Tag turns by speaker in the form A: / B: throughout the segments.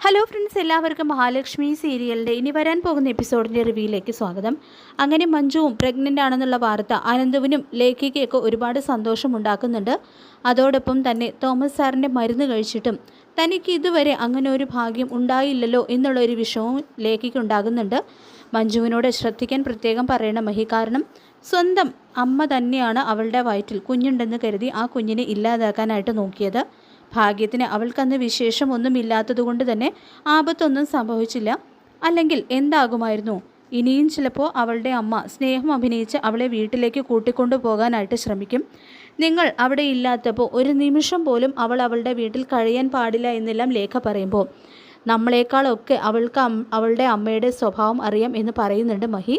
A: Hello friends, എല്ലാവർക്കും മഹാലക്ഷ്മി സീരിയലിൻ്റെ ഇനി വരാൻ പോകുന്ന എപ്പിസോഡിൻ്റെ റിവ്യൂയിലേക്ക് സ്വാഗതം. അങ്ങനെ മഞ്ജുവും പ്രഗ്നൻ്റ് ആണെന്നുള്ള വാർത്ത അനന്തുവിനും ലേഖയ്ക്കൊക്കെ ഒരുപാട് സന്തോഷമുണ്ടാക്കുന്നുണ്ട്. അതോടൊപ്പം തന്നെ തോമസ് സാറിൻ്റെ മരുന്ന് കഴിച്ചിട്ടും തനിക്ക് ഇതുവരെ അങ്ങനെ ഒരു ഭാഗ്യം ഉണ്ടായില്ലല്ലോ എന്നുള്ളൊരു വിഷമവും ലേഖയ്ക്ക് ഉണ്ടാകുന്നുണ്ട്. മഞ്ജുവിനോട് ശ്രദ്ധിക്കാൻ പ്രത്യേകം പറയണം മഹി, കാരണം സ്വന്തം അമ്മ തന്നെയാണ് അവളുടെ വയറ്റിൽ കുഞ്ഞുണ്ടെന്ന് കരുതി ആ കുഞ്ഞിനെ ഇല്ലാതാക്കാനായിട്ട് നോക്കിയത്. ഭാഗ്യത്തിന് അവൾക്കന്ന് വിശേഷമൊന്നുമില്ലാത്തതുകൊണ്ട് തന്നെ ആപത്തൊന്നും സംഭവിച്ചില്ല. അല്ലെങ്കിൽ എന്താകുമായിരുന്നു? ഇനിയും ചിലപ്പോൾ അവളുടെ അമ്മ സ്നേഹം അഭിനയിച്ച് അവളെ വീട്ടിലേക്ക് കൂട്ടിക്കൊണ്ടു പോകാനായിട്ട് ശ്രമിക്കും. നിങ്ങൾ അവിടെ ഇല്ലാത്തപ്പോൾ ഒരു നിമിഷം പോലും അവൾ അവളുടെ വീട്ടിൽ കഴിയാൻ പാടില്ല എന്നെല്ലാം ലേഖ പറയുമ്പോൾ നമ്മളെക്കാളൊക്കെ അവൾക്ക് അവളുടെ അമ്മയുടെ സ്വഭാവം അറിയാം എന്ന് പറയുന്നുണ്ട് മഹി.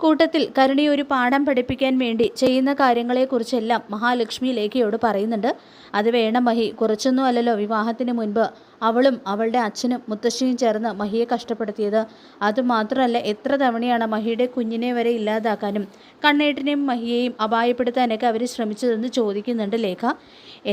A: കൂട്ടത്തിൽ കരുണിയെ ഒരു പാഠം പഠിപ്പിക്കാൻ വേണ്ടി ചെയ്യുന്ന കാര്യങ്ങളെക്കുറിച്ചെല്ലാം മഹാലക്ഷ്മി ലേഖയോട് പറയുന്നുണ്ട്. അത് വേണം മഹി, കുറച്ചൊന്നും അല്ലല്ലോ വിവാഹത്തിന് മുൻപ് അവളും അവളുടെ അച്ഛനും മുത്തശ്ശിയും ചേർന്ന് മഹിയെ കഷ്ടപ്പെടുത്തിയത്. അതുമാത്രമല്ല, എത്ര തവണയാണ് മഹിയുടെ കുഞ്ഞിനെ വരെ ഇല്ലാതാക്കാനും കണ്ണേട്ടിനെയും മഹിയെയും അപായപ്പെടുത്താനൊക്കെ അവർ ശ്രമിച്ചതെന്ന് ചോദിക്കുന്നുണ്ട് ലേഖ.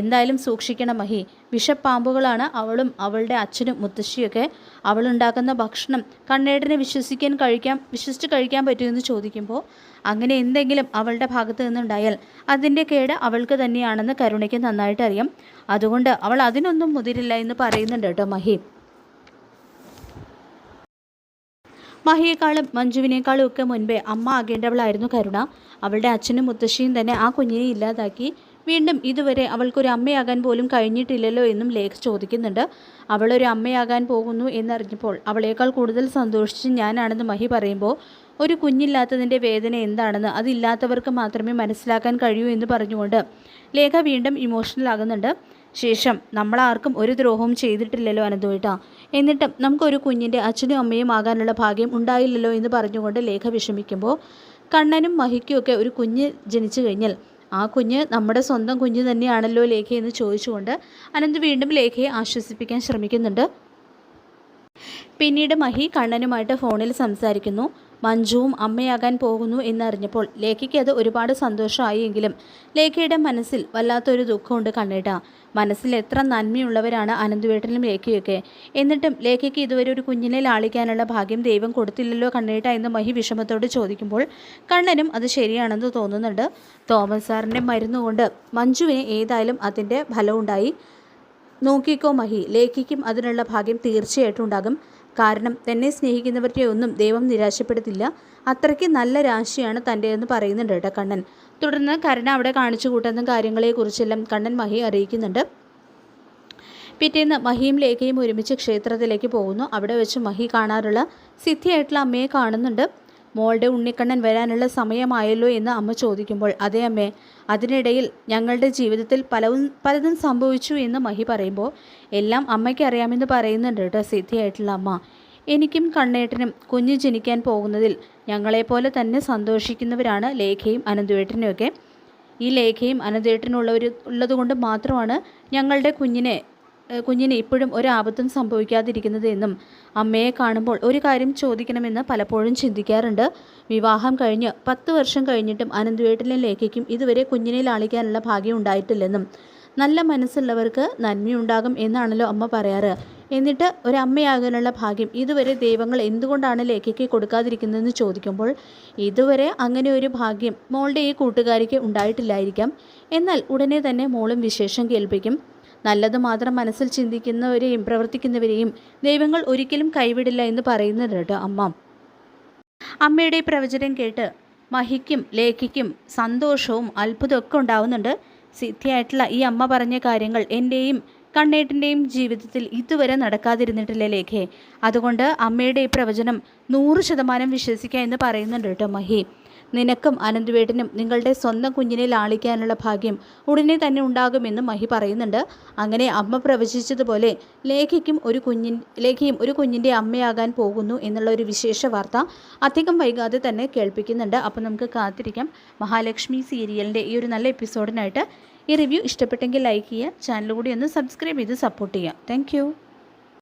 A: എന്തായാലും സൂക്ഷിക്കണം മഹി, വിഷപ്പാമ്പുകളാണ് അവളും അവളുടെ അച്ഛനും മുത്തശ്ശിയൊക്കെ. അവളുണ്ടാക്കുന്ന ഭക്ഷണം കണ്ണേട്ടിനെ വിശ്വസിച്ച് കഴിക്കാൻ പറ്റുമെന്ന് ചോദിക്കുമ്പോൾ അങ്ങനെ എന്തെങ്കിലും അവളുടെ ഭാഗത്ത് നിന്നുണ്ടായാൽ അതിൻ്റെ കേട് അവൾക്ക് തന്നെയാണെന്ന് കരുണയ്ക്ക് നന്നായിട്ട് അറിയാം. അതുകൊണ്ട് അവൾ അതിനൊന്നും മുതിരില്ല എന്ന് പറയുന്നുണ്ട് കേട്ടോ മഹി. മഹിയേക്കാളും മഞ്ജുവിനേക്കാളും ഒക്കെ മുൻപേ അമ്മ ആകേണ്ടവളായിരുന്നു കരുണ. അവളുടെ അച്ഛനും മുത്തശ്ശിയും തന്നെ ആ കുഞ്ഞിനെ ഇല്ലാതാക്കി. വീണ്ടും ഇതുവരെ അവൾക്കൊരു അമ്മയാകാൻ പോലും കഴിഞ്ഞിട്ടില്ലല്ലോ എന്നും ലേഖ ചോദിക്കുന്നുണ്ട്. അവളൊരു അമ്മയാകാൻ പോകുന്നു എന്നറിഞ്ഞപ്പോൾ അവളേക്കാൾ കൂടുതൽ സന്തോഷിച്ച് ഞാനാണെന്ന് മഹി പറയുമ്പോൾ ഒരു കുഞ്ഞില്ലാത്തതിൻ്റെ വേദന എന്താണെന്ന് അതില്ലാത്തവർക്ക് മാത്രമേ മനസ്സിലാക്കാൻ കഴിയൂ എന്ന് പറഞ്ഞുകൊണ്ട് ലേഖ വീണ്ടും ഇമോഷണൽ ആകുന്നുണ്ട്. ശേഷം നമ്മളാർക്കും ഒരു ദ്രോഹവും ചെയ്തിട്ടില്ലല്ലോ അനന്തുവേട്ടാ, എന്നിട്ടും നമുക്കൊരു കുഞ്ഞിൻ്റെ അച്ഛനും അമ്മയും ആകാനുള്ള ഭാഗ്യം ഉണ്ടായില്ലല്ലോ എന്ന് പറഞ്ഞുകൊണ്ട് ലേഖ വിഷമിക്കുമ്പോൾ കണ്ണനും മഹിക്കുമൊക്കെ ഒരു കുഞ്ഞ് ജനിച്ചു കഴിഞ്ഞാൽ ആ കുഞ്ഞ് നമ്മുടെ സ്വന്തം കുഞ്ഞ് തന്നെയാണല്ലോ ലേഖ എന്ന് ചോദിച്ചുകൊണ്ട് അനന്ത് വീണ്ടും ലേഖയെ ആശ്വസിപ്പിക്കാൻ ശ്രമിക്കുന്നുണ്ട്. പിന്നീട് മഹി കണ്ണനുമായിട്ട് ഫോണിൽ സംസാരിക്കുന്നു. മഞ്ജുവും അമ്മയാകാൻ പോകുന്നു എന്നറിഞ്ഞപ്പോൾ ലേഖയ്ക്ക് അത് ഒരുപാട് സന്തോഷമായി. എങ്കിലും ലേഖയുടെ മനസ്സിൽ വല്ലാത്തൊരു ദുഃഖമുണ്ട് കണ്ണേട്ടാ. മനസ്സിൽ എത്ര നന്മയുള്ളവരാണ് അനന്തുവേട്ടനും ലേഖയൊക്കെ, എന്നിട്ടും ലേഖയ്ക്ക് ഇതുവരെ ഒരു കുഞ്ഞിനെ ലാളിക്കാനുള്ള ഭാഗ്യം ദൈവം കൊടുത്തില്ലല്ലോ കണ്ണേട്ട എന്ന് മഹി വിഷമത്തോട് ചോദിക്കുമ്പോൾ കണ്ണനും അത് ശരിയാണെന്ന് തോന്നുന്നുണ്ട്. തോമസ് സാറിൻ്റെ മരുന്നുകൊണ്ട് മഞ്ജുവിന് ഏതായാലും അതിൻ്റെ ഫലമുണ്ടായി. നോക്കിക്കോ മഹി, ലേഖയ്ക്കും അതിനുള്ള ഭാഗ്യം തീർച്ചയായിട്ടും ഉണ്ടാകും. കാരണം തന്നെ സ്നേഹിക്കുന്നവരുടെ ഒന്നും ദൈവം നിരാശപ്പെടുത്തില്ല. അത്രയ്ക്ക് നല്ല രാശിയാണ് തൻ്റെ എന്ന് പറയുന്നുണ്ട് കേട്ടോ കണ്ണൻ. തുടർന്ന് കരുണ അവിടെ കാണിച്ചു കൂട്ടുന്ന കാര്യങ്ങളെക്കുറിച്ചെല്ലാം കണ്ണൻ മഹിയെ അറിയിക്കുന്നുണ്ട്. പിറ്റേന്ന് മഹിയും ലേഖയും ഒരുമിച്ച് ക്ഷേത്രത്തിലേക്ക് പോകുന്നു. അവിടെ വെച്ച് മഹി കാണാറുള്ള സിദ്ധിയായിട്ടുള്ള അമ്മയെ കാണുന്നുണ്ട്. മോളുടെ ഉണ്ണിക്കണ്ണൻ വരാനുള്ള സമയമായല്ലോ എന്ന് അമ്മ ചോദിക്കുമ്പോൾ അതേ അമ്മേ, അതിനിടയിൽ ഞങ്ങളുടെ ജീവിതത്തിൽ പലതും സംഭവിച്ചു എന്ന് മഹി പറയുമ്പോൾ എല്ലാം അമ്മയ്ക്ക് അറിയാമെന്ന് പറയുന്നുണ്ട് കേട്ടോ സിദ്ധിയായിട്ടുള്ള അമ്മ. എനിക്കും കണ്ണേട്ടനും കുഞ്ഞ് ജനിക്കാൻ പോകുന്നതിൽ ഞങ്ങളെപ്പോലെ തന്നെ സന്തോഷിക്കുന്നവരാണ് ലേഖയും അനന്തുവേട്ടനുമൊക്കെ. ഈ ലേഖയും ഉള്ളതുകൊണ്ട് മാത്രമാണ് ഞങ്ങളുടെ കുഞ്ഞിന് ഇപ്പോഴും ഒരാപത്തും സംഭവിക്കാതിരിക്കുന്നത് എന്നും അമ്മയെ കാണുമ്പോൾ ഒരു കാര്യം ചോദിക്കണമെന്ന് പലപ്പോഴും ചിന്തിക്കാറുണ്ട്. വിവാഹം കഴിഞ്ഞ് 10 വർഷം കഴിഞ്ഞിട്ടും അനന്തുവേട്ടനും ലേഖയ്ക്കും ഇതുവരെ കുഞ്ഞിനെ ലാളിക്കാനുള്ള ഭാഗ്യം ഉണ്ടായിട്ടില്ലെന്നും നല്ല മനസ്സുള്ളവർക്ക് നന്മയുണ്ടാകും എന്നാണല്ലോ അമ്മ പറയാറ്. എന്നിട്ട് ഒരമ്മയാകാനുള്ള ഭാഗ്യം ഇതുവരെ ദൈവങ്ങൾ എന്തുകൊണ്ടാണ് ലേഖയ്ക്ക് കൊടുക്കാതിരിക്കുന്നതെന്ന് ചോദിക്കുമ്പോൾ ഇതുവരെ അങ്ങനെ ഒരു ഭാഗ്യം മോളുടെ ഈ കൂട്ടുകാരിക്ക് ഉണ്ടായിട്ടില്ലായിരിക്കാം. എന്നാൽ ഉടനെ തന്നെ മോളും വിശേഷം കേൾപ്പിക്കും. നല്ലത് മാത്രം മനസ്സിൽ ചിന്തിക്കുന്നവരെയും പ്രവർത്തിക്കുന്നവരെയും ദൈവങ്ങൾ ഒരിക്കലും കൈവിടില്ല എന്ന് പറയുന്നുണ്ട് കേട്ടോ അമ്മ. അമ്മയുടെ പ്രവചനം കേട്ട് മഹിക്കും ലേഖയ്ക്കും സന്തോഷവും അത്ഭുതമൊക്കെ ഉണ്ടാവുന്നുണ്ട്. സിദ്ധിയായിട്ടുള്ള ഈ അമ്മ പറഞ്ഞ കാര്യങ്ങൾ എൻ്റെയും കണ്ണേട്ടിൻ്റെയും ജീവിതത്തിൽ ഇതുവരെ നടക്കാതിരുന്നിട്ടില്ല ലേഖയെ. അതുകൊണ്ട് അമ്മയുടെ ഈ പ്രവചനം 100% വിശ്വസിക്കുക എന്ന് പറയുന്നുണ്ട് കേട്ടോ മഹി. നിനക്കും അനന്തുവേട്ടനും നിങ്ങളുടെ സ്വന്തം കുഞ്ഞിനെ ലാളിക്കാനുള്ള ഭാഗ്യം ഉടനെ തന്നെ ഉണ്ടാകുമെന്നും മഹി പറയുന്നുണ്ട്. അങ്ങനെ അമ്മ പ്രവചിച്ചതുപോലെ ലേഖയും ഒരു കുഞ്ഞിൻ്റെ അമ്മയാകാൻ പോകുന്നു എന്നുള്ള ഒരു വിശേഷ വാർത്ത അധികം വൈകാതെ തന്നെ കേൾപ്പിക്കുന്നുണ്ട്. അപ്പോൾ നമുക്ക് കാത്തിരിക്കാം മഹാലക്ഷ്മി സീരിയലിൻ്റെ ഈ ഒരു നല്ല എപ്പിസോഡിനായിട്ട്. ഈ റിവ്യൂ ഇഷ്ടപ്പെട്ടെങ്കിൽ ലൈക്ക് ചെയ്യുക, ചാനൽ കൂടി ഒന്ന് സബ്സ്ക്രൈബ് ചെയ്ത് സപ്പോർട്ട് ചെയ്യുക. താങ്ക്